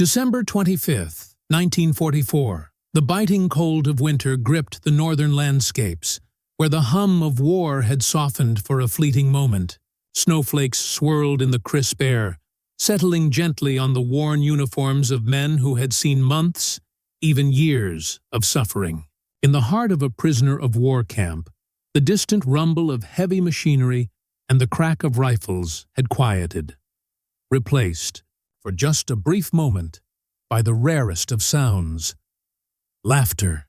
December 25th, 1944. The biting cold of winter gripped the northern landscapes, where the hum of war had softened for a fleeting moment. Snowflakes swirled in the crisp air, settling gently on the worn uniforms of men who had seen months, even years, of suffering. In the heart of a prisoner of war camp, the distant rumble of heavy machinery and the crack of rifles had quieted, replaced, for just a brief moment, by the rarest of sounds. Laughter.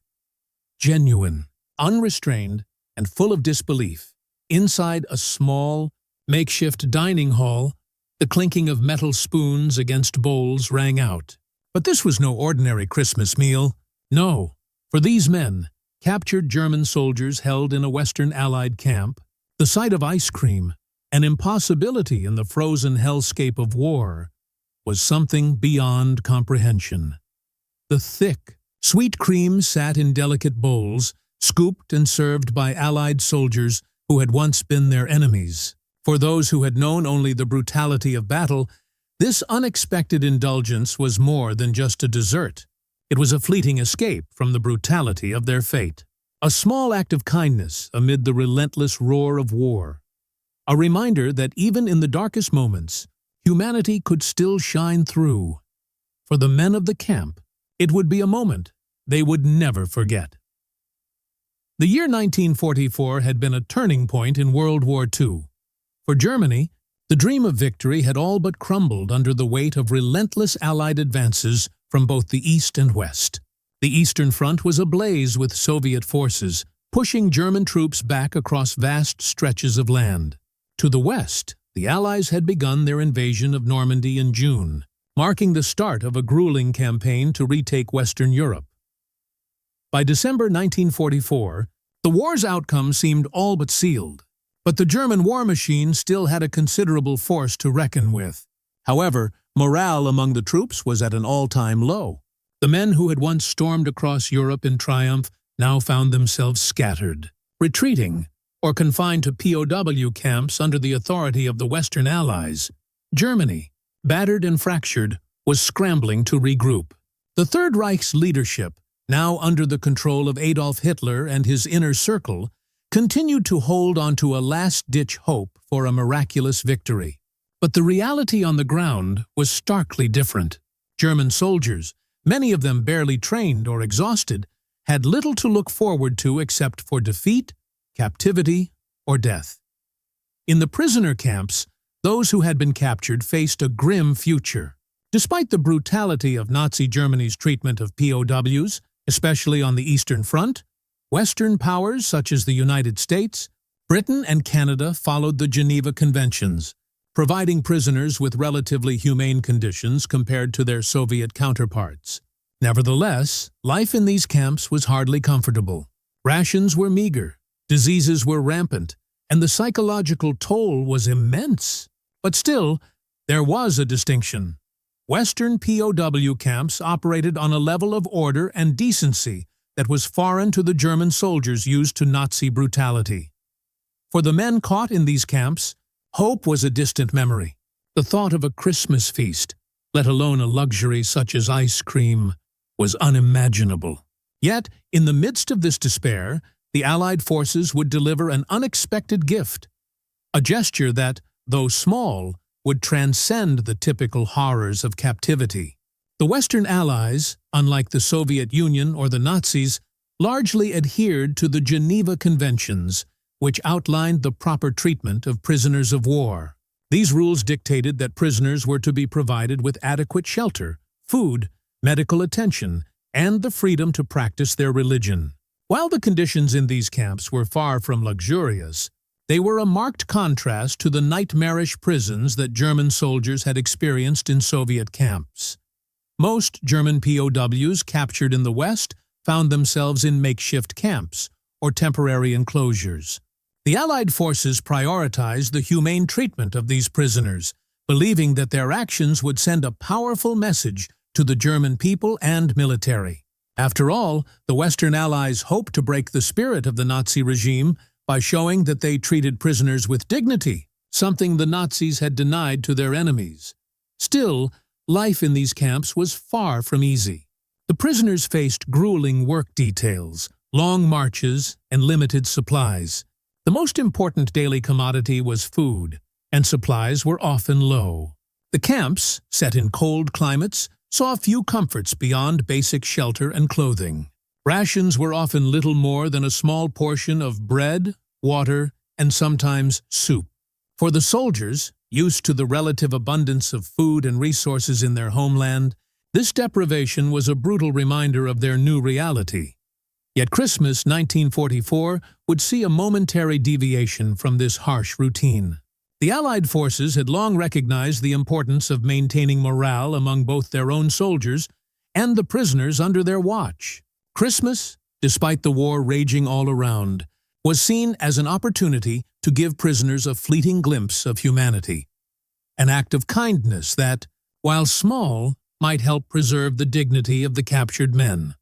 Genuine, unrestrained, and full of disbelief. Inside a small, makeshift dining hall, the clinking of metal spoons against bowls rang out. But this was no ordinary Christmas meal. No, for these men, captured German soldiers held in a Western Allied camp, the sight of ice cream, an impossibility in the frozen hellscape of war, was something beyond comprehension. The thick, sweet cream sat in delicate bowls, scooped and served by Allied soldiers who had once been their enemies. For those who had known only the brutality of battle, this unexpected indulgence was more than just a dessert. It was a fleeting escape from the brutality of their fate. A small act of kindness amid the relentless roar of war. A reminder that even in the darkest moments, humanity could still shine through. For the men of the camp, it would be a moment they would never forget. The year 1944 had been a turning point in World War II. For Germany, the dream of victory had all but crumbled under the weight of relentless Allied advances from both the East and West. The Eastern Front was ablaze with Soviet forces, pushing German troops back across vast stretches of land. To the West, the Allies had begun their invasion of Normandy in June, marking the start of a grueling campaign to retake Western Europe. By December 1944, the war's outcome seemed all but sealed, but the German war machine still had a considerable force to reckon with. However, morale among the troops was at an all-time low. The men who had once stormed across Europe in triumph now found themselves scattered, retreating, or confined to POW camps under the authority of the Western Allies. Germany, battered and fractured, was scrambling to regroup. The Third Reich's leadership, now under the control of Adolf Hitler and his inner circle, continued to hold on to a last-ditch hope for a miraculous victory. But the reality on the ground was starkly different. German soldiers, many of them barely trained or exhausted, had little to look forward to except for defeat, captivity, or death. In the prisoner camps, those who had been captured faced a grim future. Despite the brutality of Nazi Germany's treatment of POWs, especially on the Eastern Front, Western powers such as the United States, Britain, and Canada followed the Geneva Conventions, providing prisoners with relatively humane conditions compared to their Soviet counterparts. Nevertheless, life in these camps was hardly comfortable. Rations were meager, diseases were rampant, and the psychological toll was immense. But still, there was a distinction. Western POW camps operated on a level of order and decency that was foreign to the German soldiers used to Nazi brutality. For the men caught in these camps, hope was a distant memory. The thought of a Christmas feast, let alone a luxury such as ice cream, was unimaginable. Yet, in the midst of this despair, the Allied forces would deliver an unexpected gift, a gesture that, though small, would transcend the typical horrors of captivity. The Western Allies, unlike the Soviet Union or the Nazis, largely adhered to the Geneva Conventions, which outlined the proper treatment of prisoners of war. These rules dictated that prisoners were to be provided with adequate shelter, food, medical attention, and the freedom to practice their religion. While the conditions in these camps were far from luxurious, they were a marked contrast to the nightmarish prisons that German soldiers had experienced in Soviet camps. Most German POWs captured in the West found themselves in makeshift camps or temporary enclosures. The Allied forces prioritized the humane treatment of these prisoners, believing that their actions would send a powerful message to the German people and military. After all, the Western Allies hoped to break the spirit of the Nazi regime by showing that they treated prisoners with dignity, something the Nazis had denied to their enemies. Still, life in these camps was far from easy. The prisoners faced grueling work details, long marches, and limited supplies. The most important daily commodity was food, and supplies were often low. The camps, set in cold climates, saw few comforts beyond basic shelter and clothing. Rations were often little more than a small portion of bread, water, and sometimes soup. For the soldiers, used to the relative abundance of food and resources in their homeland, this deprivation was a brutal reminder of their new reality. Yet Christmas 1944 would see a momentary deviation from this harsh routine. The Allied forces had long recognized the importance of maintaining morale among both their own soldiers and the prisoners under their watch. Christmas, despite the war raging all around, was seen as an opportunity to give prisoners a fleeting glimpse of humanity, an act of kindness that, while small, might help preserve the dignity of the captured men.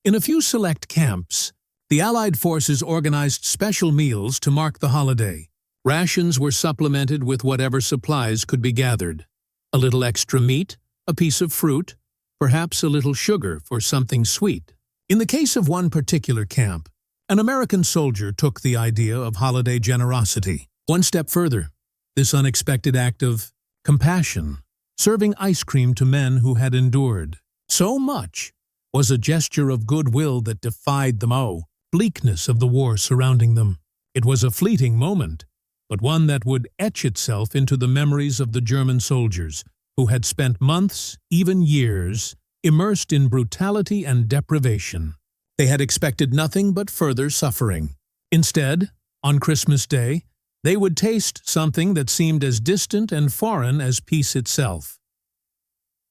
In a few select camps, the Allied forces organized special meals to mark the holiday. Rations were supplemented with whatever supplies could be gathered. A little extra meat, a piece of fruit, perhaps a little sugar for something sweet. In the case of one particular camp, an American soldier took the idea of holiday generosity one step further. This unexpected act of compassion, serving ice cream to men who had endured so much, was a gesture of goodwill that defied the bleakness of the war surrounding them. It was a fleeting moment, but one that would etch itself into the memories of the German soldiers, who had spent months, even years, immersed in brutality and deprivation. They had expected nothing but further suffering. Instead, on Christmas Day, they would taste something that seemed as distant and foreign as peace itself.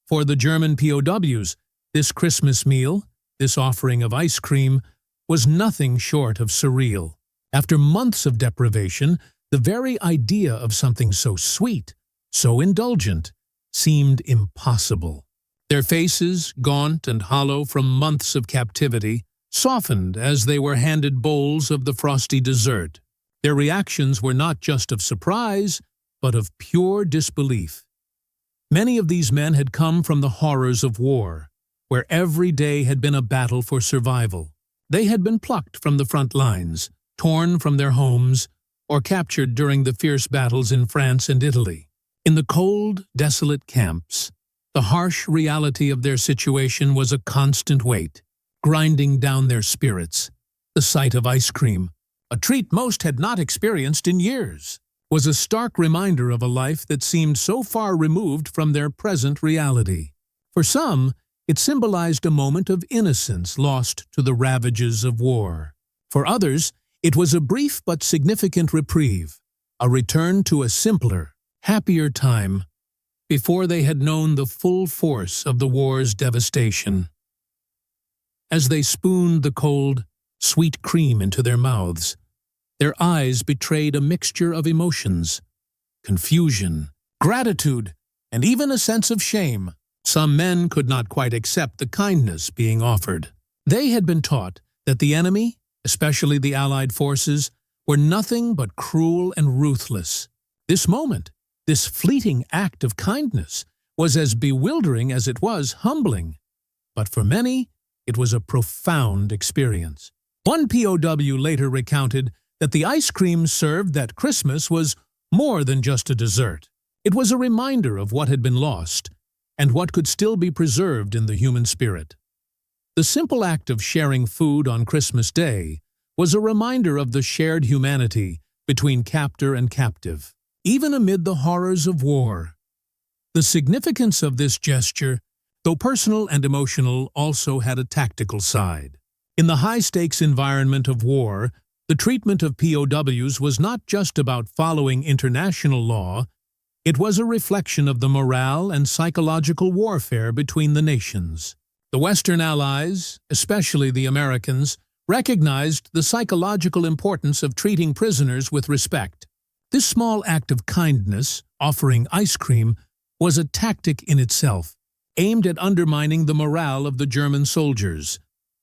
For the German POWs, this Christmas meal, this offering of ice cream, was nothing short of surreal. After months of deprivation, the very idea of something so sweet, so indulgent, seemed impossible. Their faces, gaunt and hollow from months of captivity, softened as they were handed bowls of the frosty dessert. Their reactions were not just of surprise, but of pure disbelief. Many of these men had come from the horrors of war, where every day had been a battle for survival. They had been plucked from the front lines, torn from their homes, or captured during the fierce battles in France and Italy. In the cold, desolate camps, the harsh reality of their situation was a constant weight, grinding down their spirits. The sight of ice cream, a treat most had not experienced in years, was a stark reminder of a life that seemed so far removed from their present reality. For some, it symbolized a moment of innocence lost to the ravages of war. For others, it was a brief but significant reprieve, a return to a simpler, happier time before they had known the full force of the war's devastation. As they spooned the cold, sweet cream into their mouths, their eyes betrayed a mixture of emotions: confusion, gratitude, and even a sense of shame. Some men could not quite accept the kindness being offered. They had been taught that the enemy, especially the Allied forces, were nothing but cruel and ruthless. This moment, this fleeting act of kindness, was as bewildering as it was humbling. But for many, it was a profound experience. One POW later recounted that the ice cream served that Christmas was more than just a dessert. It was a reminder of what had been lost and what could still be preserved in the human spirit. The simple act of sharing food on Christmas Day was a reminder of the shared humanity between captor and captive, even amid the horrors of war. The significance of this gesture, though personal and emotional, also had a tactical side. In the high-stakes environment of war, the treatment of POWs was not just about following international law. It was a reflection of the morale and psychological warfare between the nations. The Western Allies, especially the Americans, recognized the psychological importance of treating prisoners with respect. This small act of kindness, offering ice cream, was a tactic in itself, aimed at undermining the morale of the German soldiers.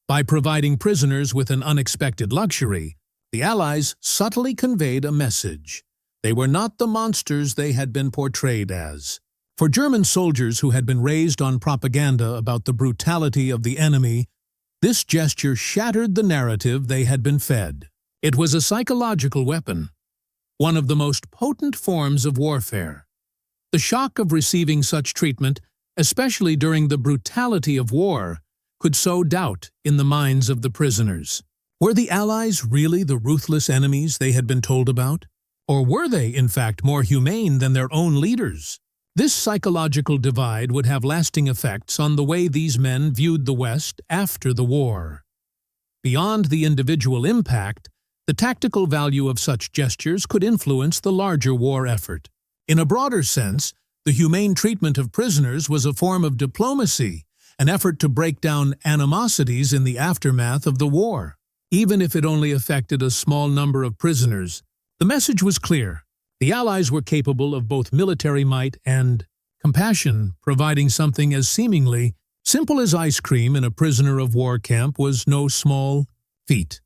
By providing prisoners with an unexpected luxury, the Allies subtly conveyed a message. They were not the monsters they had been portrayed as. For German soldiers who had been raised on propaganda about the brutality of the enemy, this gesture shattered the narrative they had been fed. It was a psychological weapon, one of the most potent forms of warfare. The shock of receiving such treatment, especially during the brutality of war, could sow doubt in the minds of the prisoners. Were the Allies really the ruthless enemies they had been told about? Or were they, in fact, more humane than their own leaders? This psychological divide would have lasting effects on the way these men viewed the West after the war. Beyond the individual impact, the tactical value of such gestures could influence the larger war effort. In a broader sense, the humane treatment of prisoners was a form of diplomacy, an effort to break down animosities in the aftermath of the war. Even if it only affected a small number of prisoners, the message was clear. The Allies were capable of both military might and compassion, providing something as seemingly simple as ice cream in a prisoner of war camp was no small feat.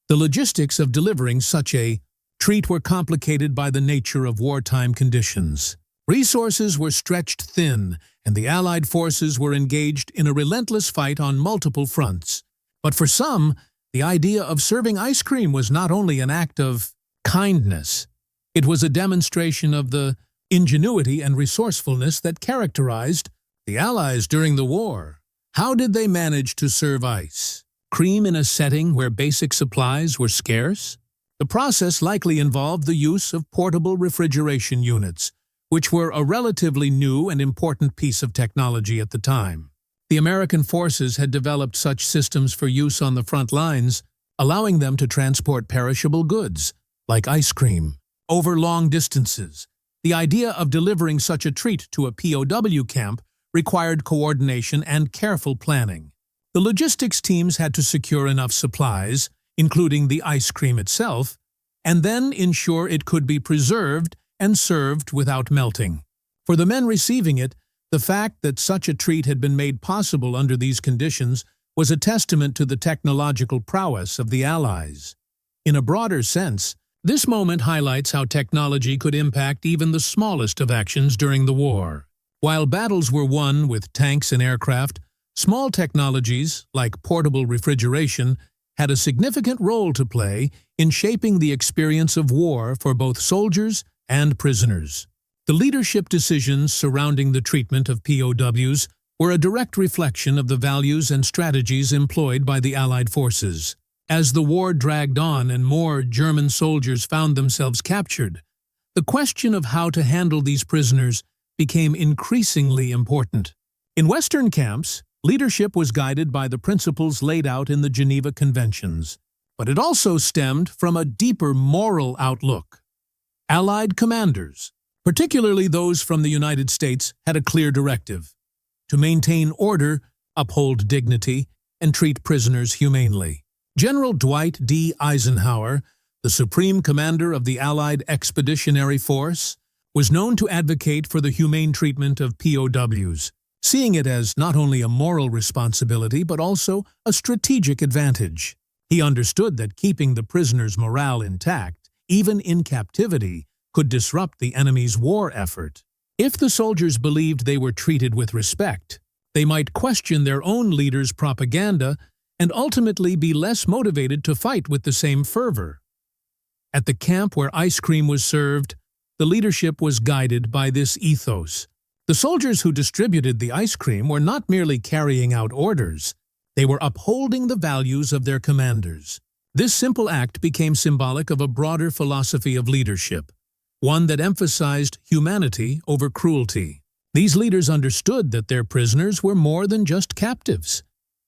The logistics of delivering such a treat were complicated by the nature of wartime conditions. Resources were stretched thin, and the Allied forces were engaged in a relentless fight on multiple fronts. But for some, the idea of serving ice cream was not only an act of kindness. It was a demonstration of the ingenuity and resourcefulness that characterized the Allies during the war. How did they manage to serve ice cream in a setting where basic supplies were scarce? The process likely involved the use of portable refrigeration units, which were a relatively new and important piece of technology at the time. The American forces had developed such systems for use on the front lines, allowing them to transport perishable goods, like ice cream, over long distances. The idea of delivering such a treat to a POW camp required coordination and careful planning. The logistics teams had to secure enough supplies, including the ice cream itself, and then ensure it could be preserved and served without melting. For the men receiving it, the fact that such a treat had been made possible under these conditions was a testament to the technological prowess of the Allies. In a broader sense, this moment highlights how technology could impact even the smallest of actions during the war. While battles were won with tanks and aircraft, small technologies, like portable refrigeration, had a significant role to play in shaping the experience of war for both soldiers and prisoners. The leadership decisions surrounding the treatment of POWs were a direct reflection of the values and strategies employed by the Allied forces. As the war dragged on and more German soldiers found themselves captured, the question of how to handle these prisoners became increasingly important. In Western camps, leadership was guided by the principles laid out in the Geneva Conventions, but it also stemmed from a deeper moral outlook. Allied commanders, particularly those from the United States, had a clear directive: to maintain order, uphold dignity, and treat prisoners humanely. General Dwight D. Eisenhower, the supreme commander of the Allied Expeditionary Force, was known to advocate for the humane treatment of POWs, seeing it as not only a moral responsibility but also a strategic advantage. He understood that keeping the prisoners' morale intact, even in captivity, could disrupt the enemy's war effort. If the soldiers believed they were treated with respect, they might question their own leaders' propaganda and ultimately be less motivated to fight with the same fervor. At the camp where ice cream was served, the leadership was guided by this ethos. The soldiers who distributed the ice cream were not merely carrying out orders, they were upholding the values of their commanders. This simple act became symbolic of a broader philosophy of leadership, one that emphasized humanity over cruelty. These leaders understood that their prisoners were more than just captives.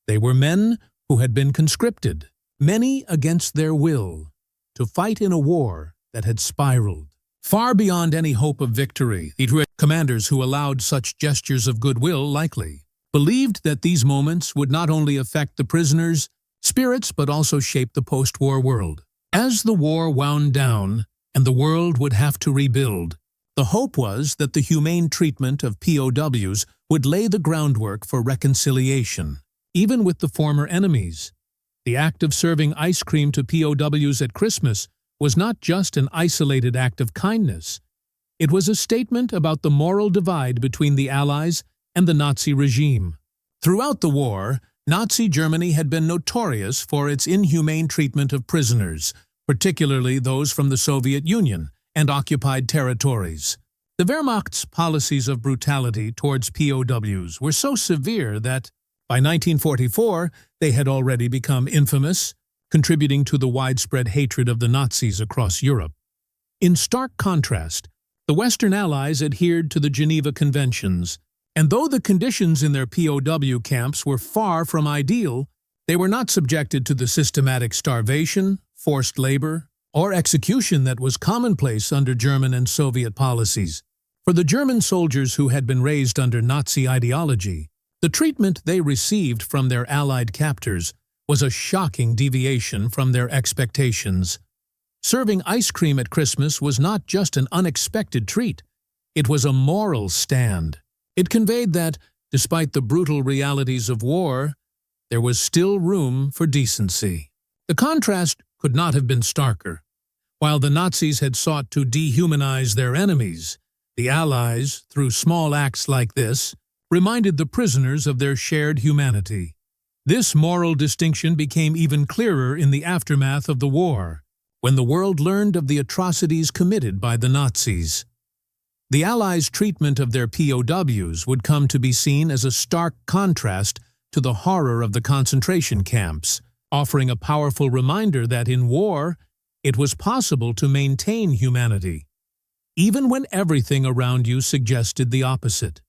They were men who had been conscripted, many against their will, to fight in a war that had spiraled. Far beyond any hope of victory, the commanders who allowed such gestures of goodwill likely believed that these moments would not only affect the prisoners' spirits but also shape the post-war world. As the war wound down and the world would have to rebuild, the hope was that the humane treatment of POWs would lay the groundwork for reconciliation, even with the former enemies. The act of serving ice cream to POWs at Christmas was not just an isolated act of kindness. It was a statement about the moral divide between the Allies and the Nazi regime. Throughout the war, Nazi Germany had been notorious for its inhumane treatment of prisoners, particularly those from the Soviet Union and occupied territories. The Wehrmacht's policies of brutality towards POWs were so severe that, by 1944, they had already become infamous, contributing to the widespread hatred of the Nazis across Europe. In stark contrast, the Western Allies adhered to the Geneva Conventions, and though the conditions in their POW camps were far from ideal, they were not subjected to the systematic starvation, forced labor, or execution that was commonplace under German and Soviet policies. For the German soldiers who had been raised under Nazi ideology, the treatment they received from their Allied captors was a shocking deviation from their expectations. Serving ice cream at Christmas was not just an unexpected treat, it was a moral stand. It conveyed that, despite the brutal realities of war, there was still room for decency. The contrast could not have been starker. While the Nazis had sought to dehumanize their enemies, the Allies, through small acts like this, reminded the prisoners of their shared humanity. This moral distinction became even clearer in the aftermath of the war, when the world learned of the atrocities committed by the Nazis. The Allies' treatment of their POWs would come to be seen as a stark contrast to the horror of the concentration camps, offering a powerful reminder that in war, it was possible to maintain humanity, even when everything around you suggested the opposite.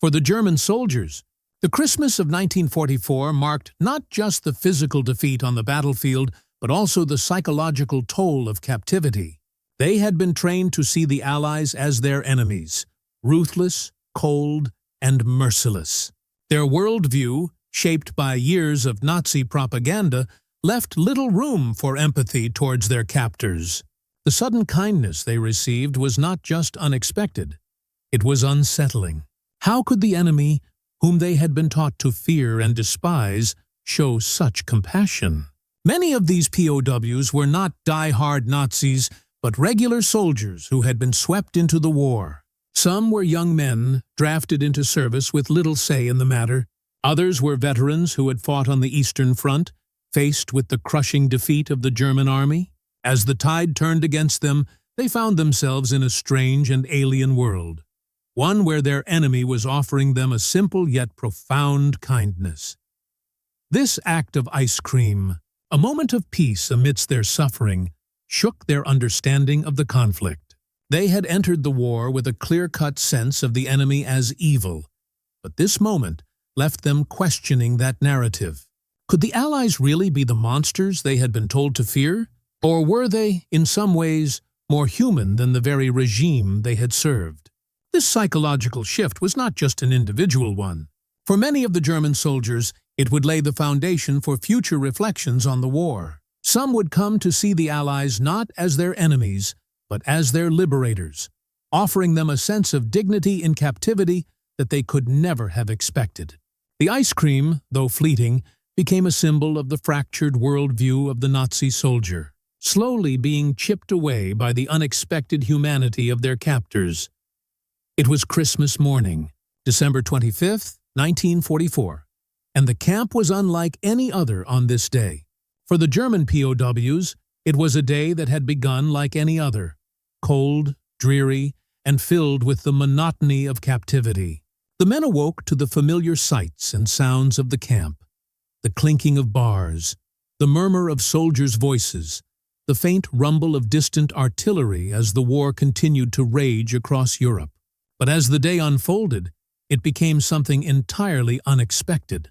For the German soldiers, the Christmas of 1944 marked not just the physical defeat on the battlefield, but also the psychological toll of captivity. They had been trained to see the Allies as their enemies, ruthless, cold, and merciless. Their worldview, shaped by years of Nazi propaganda, left little room for empathy towards their captors. The sudden kindness they received was not just unexpected, it was unsettling. How could the enemy, whom they had been taught to fear and despise, show such compassion? Many of these POWs were not die-hard Nazis, but regular soldiers who had been swept into the war. Some were young men drafted into service with little say in the matter. Others were veterans who had fought on the Eastern Front, faced with the crushing defeat of the German army. As the tide turned against them, they found themselves in a strange and alien world, one where their enemy was offering them a simple yet profound kindness. This act of ice cream, a moment of peace amidst their suffering, shook their understanding of the conflict. They had entered the war with a clear-cut sense of the enemy as evil, but this moment left them questioning that narrative. Could the Allies really be the monsters they had been told to fear? Or were they, in some ways, more human than the very regime they had served? This psychological shift was not just an individual one. For many of the German soldiers, it would lay the foundation for future reflections on the war. Some would come to see the Allies not as their enemies, but as their liberators, offering them a sense of dignity in captivity that they could never have expected. The ice cream, though fleeting, became a symbol of the fractured worldview of the Nazi soldier, slowly being chipped away by the unexpected humanity of their captors. It was Christmas morning, December 25th, 1944, and the camp was unlike any other on this day. For the German POWs, it was a day that had begun like any other, cold, dreary, and filled with the monotony of captivity. The men awoke to the familiar sights and sounds of the camp, the clinking of bars, the murmur of soldiers' voices, the faint rumble of distant artillery as the war continued to rage across Europe. But as the day unfolded, it became something entirely unexpected.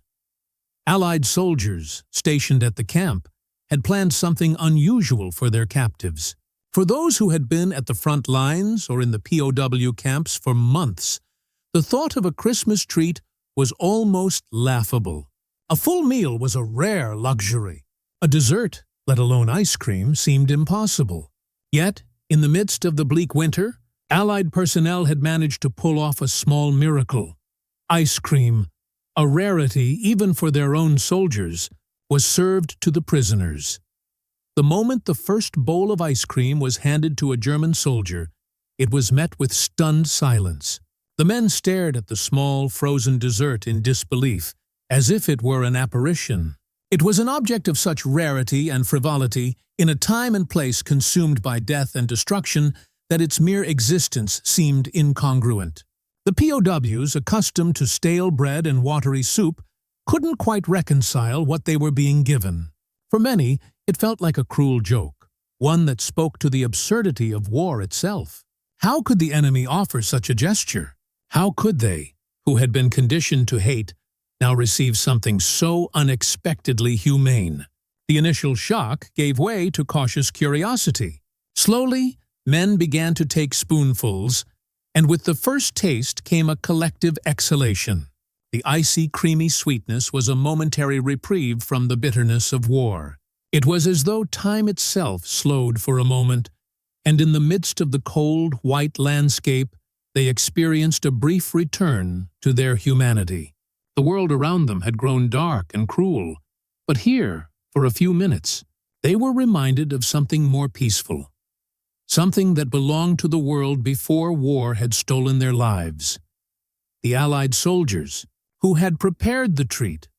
Allied soldiers, stationed at the camp, had planned something unusual for their captives. For those who had been at the front lines or in the POW camps for months, the thought of a Christmas treat was almost laughable. A full meal was a rare luxury. A dessert, let alone ice cream, seemed impossible. Yet, in the midst of the bleak winter, Allied personnel had managed to pull off a small miracle. Ice cream, a rarity even for their own soldiers, was served to the prisoners. The moment the first bowl of ice cream was handed to a German soldier, it was met with stunned silence. The men stared at the small, frozen dessert in disbelief, as if it were an apparition. It was an object of such rarity and frivolity, in a time and place consumed by death and destruction, that its mere existence seemed incongruent. The POWs, accustomed to stale bread and watery soup, couldn't quite reconcile what they were being given. For many, it felt like a cruel joke, one that spoke to the absurdity of war itself. How could the enemy offer such a gesture? How could they, who had been conditioned to hate, now receive something so unexpectedly humane? The initial shock gave way to cautious curiosity. Slowly, men began to take spoonfuls, and with the first taste came a collective exhalation. The icy, creamy sweetness was a momentary reprieve from the bitterness of war. It was as though time itself slowed for a moment, and in the midst of the cold, white landscape, they experienced a brief return to their humanity. The world around them had grown dark and cruel, but here, for a few minutes, they were reminded of something more peaceful, something that belonged to the world before war had stolen their lives. The Allied soldiers, who had prepared the treat,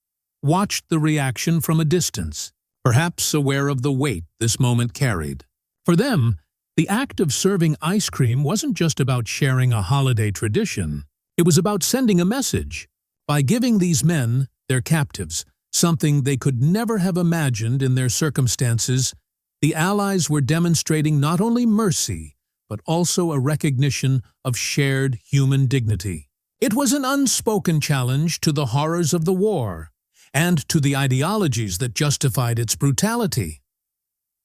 watched the reaction from a distance, perhaps aware of the weight this moment carried. For them, the act of serving ice cream wasn't just about sharing a holiday tradition. It was about sending a message. By giving these men, their captives, something they could never have imagined in their circumstances, the Allies were demonstrating not only mercy, but also a recognition of shared human dignity. It was an unspoken challenge to the horrors of the war, and to the ideologies that justified its brutality.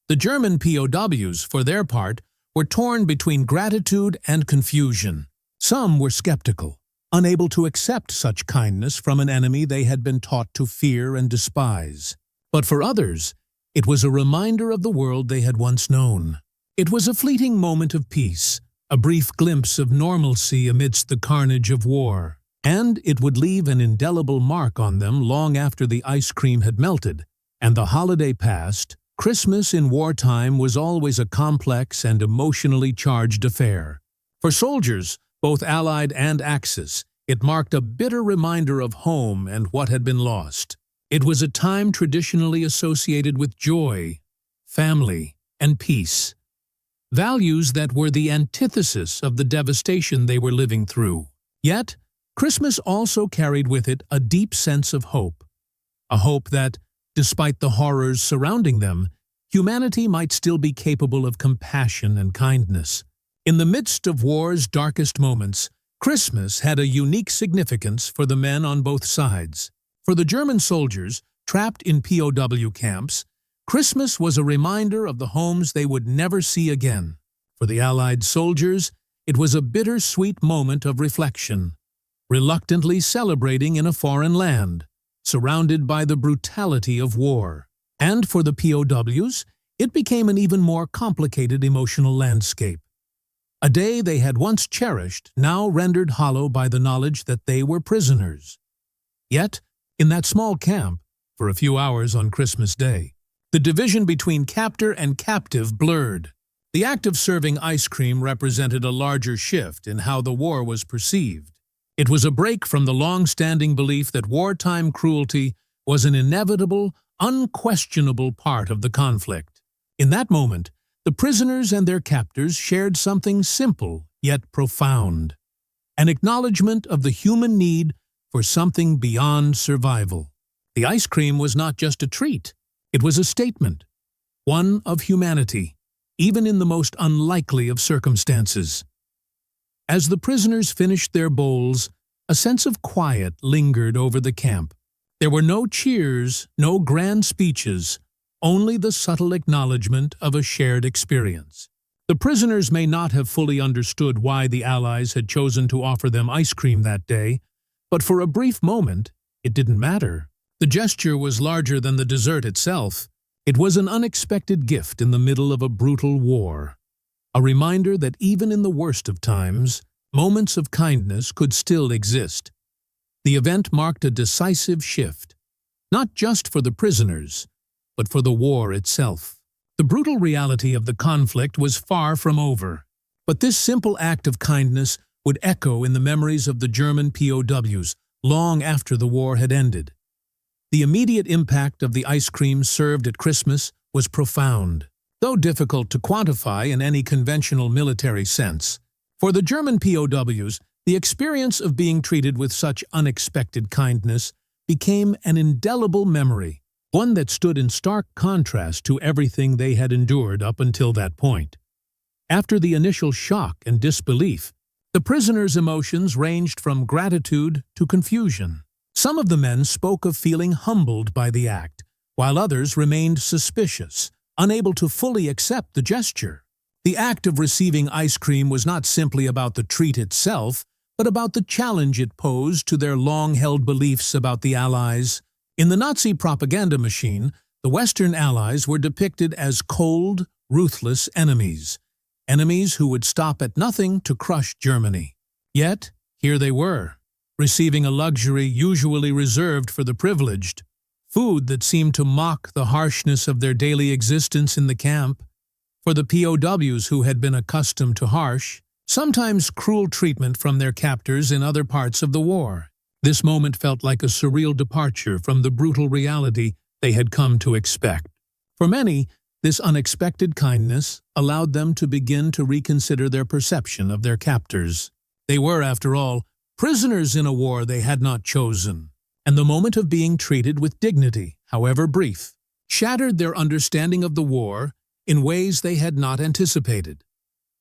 The German POWs, for their part, were torn between gratitude and confusion. Some were skeptical, unable to accept such kindness from an enemy they had been taught to fear and despise. But for others, it was a reminder of the world they had once known. It was a fleeting moment of peace, a brief glimpse of normalcy amidst the carnage of war. And it would leave an indelible mark on them long after the ice cream had melted, and the holiday passed. Christmas in wartime was always a complex and emotionally charged affair. For soldiers, both Allied and Axis, it marked a bitter reminder of home and what had been lost. It was a time traditionally associated with joy, family, and peace, values that were the antithesis of the devastation they were living through. Yet, Christmas also carried with it a deep sense of hope, a hope that, despite the horrors surrounding them, humanity might still be capable of compassion and kindness. In the midst of war's darkest moments, Christmas had a unique significance for the men on both sides. For the German soldiers, trapped in POW camps, Christmas was a reminder of the homes they would never see again. For the Allied soldiers, it was a bittersweet moment of reflection, reluctantly celebrating in a foreign land, surrounded by the brutality of war. And for the POWs, it became an even more complicated emotional landscape. A day they had once cherished, now rendered hollow by the knowledge that they were prisoners. Yet, in that small camp, for a few hours on Christmas Day, the division between captor and captive blurred. The act of serving ice cream represented a larger shift in how the war was perceived. It was a break from the long-standing belief that wartime cruelty was an inevitable, unquestionable part of the conflict. In that moment, the prisoners and their captors shared something simple yet profound, an acknowledgement of the human need for something beyond survival. The ice cream was not just a treat, it was a statement, one of humanity, even in the most unlikely of circumstances. As the prisoners finished their bowls, a sense of quiet lingered over the camp. There were no cheers, no grand speeches, only the subtle acknowledgement of a shared experience. The prisoners may not have fully understood why the Allies had chosen to offer them ice cream that day, but for a brief moment, it didn't matter. The gesture was larger than the dessert itself. It was an unexpected gift in the middle of a brutal war. A reminder that even in the worst of times, moments of kindness could still exist. The event marked a decisive shift, not just for the prisoners, but for the war itself. The brutal reality of the conflict was far from over. But this simple act of kindness would echo in the memories of the German POWs long after the war had ended. The immediate impact of the ice cream served at Christmas was profound, though difficult to quantify in any conventional military sense. For the German POWs, the experience of being treated with such unexpected kindness became an indelible memory, one that stood in stark contrast to everything they had endured up until that point. After the initial shock and disbelief, the prisoners' emotions ranged from gratitude to confusion. Some of the men spoke of feeling humbled by the act, while others remained suspicious, unable to fully accept the gesture. The act of receiving ice cream was not simply about the treat itself, but about the challenge it posed to their long-held beliefs about the Allies. In the Nazi propaganda machine, the Western Allies were depicted as cold, ruthless enemies who would stop at nothing to crush Germany. Yet, here they were, receiving a luxury usually reserved for the privileged, food that seemed to mock the harshness of their daily existence in the camp. For the POWs who had been accustomed to harsh, sometimes cruel treatment from their captors in other parts of the war, this moment felt like a surreal departure from the brutal reality they had come to expect. For many, this unexpected kindness allowed them to begin to reconsider their perception of their captors. They were, after all, prisoners in a war they had not chosen, and the moment of being treated with dignity, however brief, shattered their understanding of the war in ways they had not anticipated.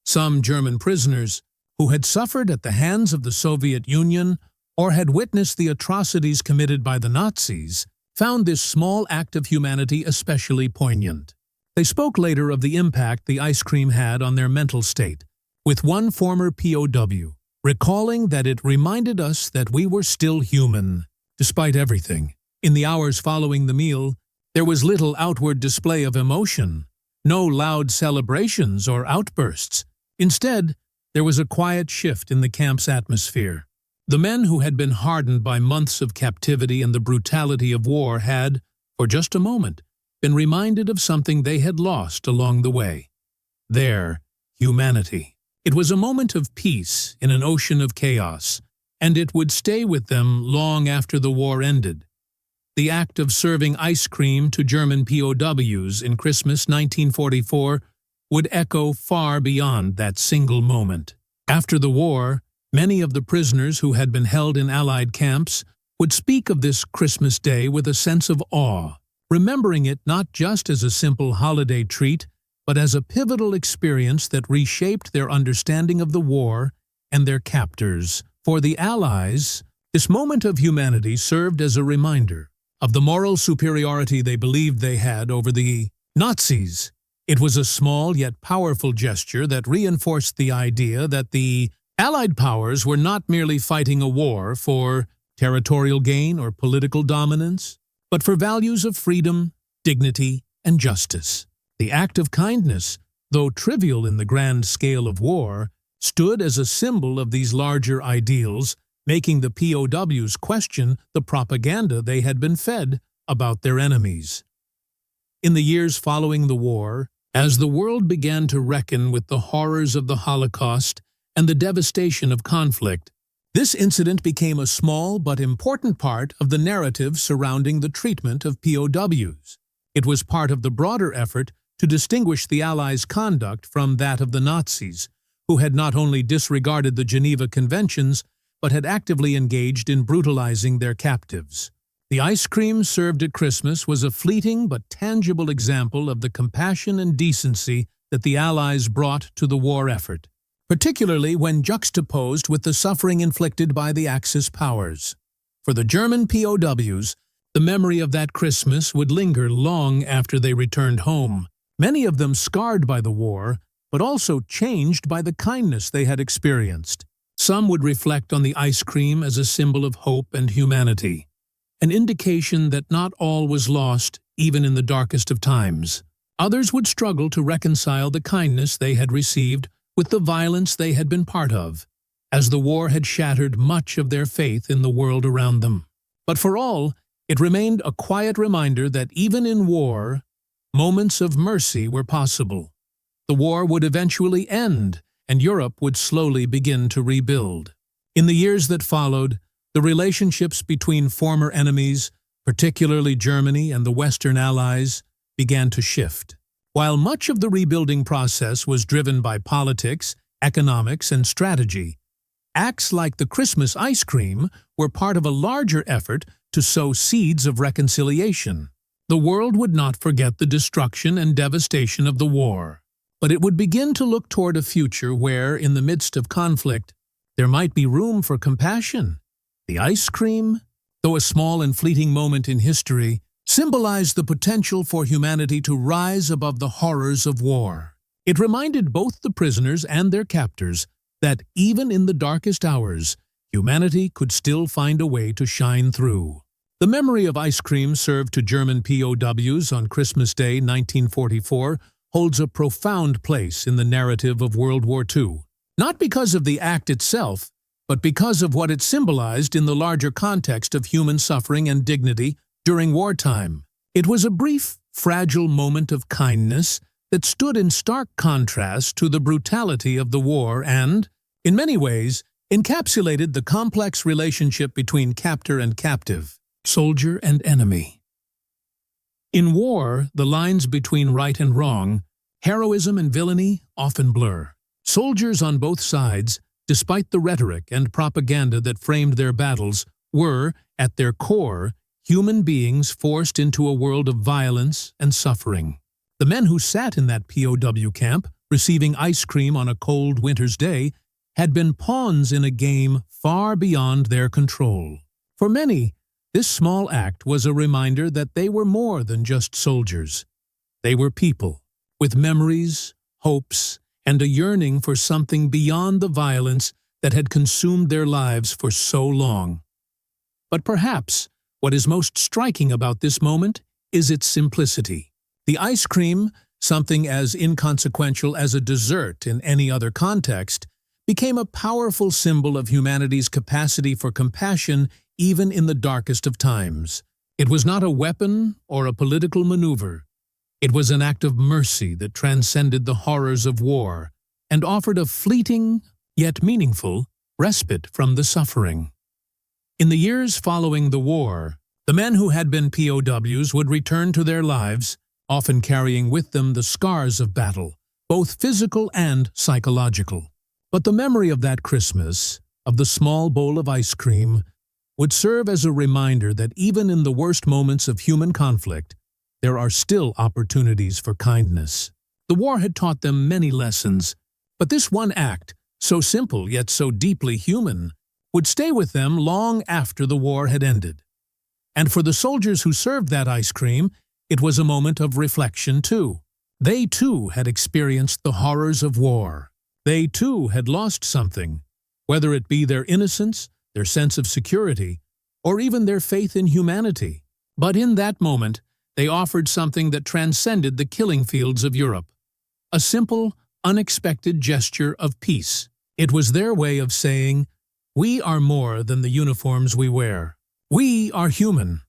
Some German prisoners, who had suffered at the hands of the Soviet Union or had witnessed the atrocities committed by the Nazis, found this small act of humanity especially poignant. They spoke later of the impact the ice cream had on their mental state, with one former POW recalling that it reminded us that we were still human, despite everything. In the hours following the meal, there was little outward display of emotion, no loud celebrations or outbursts. Instead, there was a quiet shift in the camp's atmosphere. The men who had been hardened by months of captivity and the brutality of war had, for just a moment, been reminded of something they had lost along the way: their humanity. It was a moment of peace in an ocean of chaos, and it would stay with them long after the war ended. The act of serving ice cream to German POWs in Christmas 1944 would echo far beyond that single moment. After the war, many of the prisoners who had been held in Allied camps would speak of this Christmas day with a sense of awe, remembering it not just as a simple holiday treat, but as a pivotal experience that reshaped their understanding of the war and their captors. For the Allies, this moment of humanity served as a reminder of the moral superiority they believed they had over the Nazis. It was a small yet powerful gesture that reinforced the idea that the Allied powers were not merely fighting a war for territorial gain or political dominance, but for values of freedom, dignity, and justice. The act of kindness, though trivial in the grand scale of war, stood as a symbol of these larger ideals, making the POWs question the propaganda they had been fed about their enemies. In the years following the war, as the world began to reckon with the horrors of the Holocaust and the devastation of conflict, this incident became a small but important part of the narrative surrounding the treatment of POWs. It was part of the broader effort to distinguish the Allies' conduct from that of the Nazis, who had not only disregarded the Geneva Conventions, but had actively engaged in brutalizing their captives. The ice cream served at Christmas was a fleeting but tangible example of the compassion and decency that the Allies brought to the war effort, particularly when juxtaposed with the suffering inflicted by the Axis powers. For the German POWs, the memory of that Christmas would linger long after they returned home, many of them scarred by the war, but also changed by the kindness they had experienced. Some would reflect on the ice cream as a symbol of hope and humanity, an indication that not all was lost even in the darkest of times. Others would struggle to reconcile the kindness they had received with the violence they had been part of, as the war had shattered much of their faith in the world around them. But for all, it remained a quiet reminder that even in war, moments of mercy were possible. The war would eventually end, and Europe would slowly begin to rebuild. In the years that followed, the relationships between former enemies, particularly Germany and the Western Allies, began to shift. While much of the rebuilding process was driven by politics, economics, and strategy, acts like the Christmas ice cream were part of a larger effort to sow seeds of reconciliation. The world would not forget the destruction and devastation of the war, but it would begin to look toward a future where, in the midst of conflict, there might be room for compassion. The ice cream, though a small and fleeting moment in history, symbolized the potential for humanity to rise above the horrors of war. It reminded both the prisoners and their captors that even in the darkest hours, humanity could still find a way to shine through. The memory of ice cream served to German POWs on Christmas Day 1944 holds a profound place in the narrative of World War II. Not because of the act itself, but because of what it symbolized in the larger context of human suffering and dignity during wartime. It was a brief, fragile moment of kindness that stood in stark contrast to the brutality of the war and, in many ways, encapsulated the complex relationship between captor and captive, soldier and enemy. In war, the lines between right and wrong, heroism and villainy, often blur. Soldiers on both sides, despite the rhetoric and propaganda that framed their battles, were, at their core, human beings forced into a world of violence and suffering. The men who sat in that POW camp, receiving ice cream on a cold winter's day, had been pawns in a game far beyond their control. For many, this small act was a reminder that they were more than just soldiers. They were people, with memories, hopes, and a yearning for something beyond the violence that had consumed their lives for so long. But perhaps what is most striking about this moment is its simplicity. The ice cream, something as inconsequential as a dessert in any other context, became a powerful symbol of humanity's capacity for compassion even in the darkest of times. It was not a weapon or a political maneuver. It was an act of mercy that transcended the horrors of war and offered a fleeting, yet meaningful, respite from the suffering. In the years following the war, the men who had been POWs would return to their lives, often carrying with them the scars of battle, both physical and psychological. But the memory of that Christmas, of the small bowl of ice cream, would serve as a reminder that even in the worst moments of human conflict, there are still opportunities for kindness. The war had taught them many lessons, but this one act, so simple yet so deeply human, would stay with them long after the war had ended. And for the soldiers who served that ice cream, it was a moment of reflection too. They too had experienced the horrors of war. They too had lost something, whether it be their innocence, their sense of security, or even their faith in humanity. But in that moment, they offered something that transcended the killing fields of Europe. A simple, unexpected gesture of peace. It was their way of saying, "We are more than the uniforms we wear. We are human."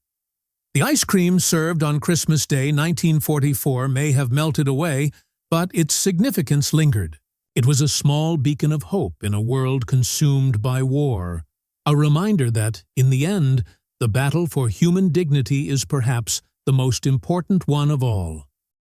The ice cream served on Christmas Day 1944 may have melted away, but its significance lingered. It was a small beacon of hope in a world consumed by war, a reminder that, in the end, the battle for human dignity is perhaps the most important one of all.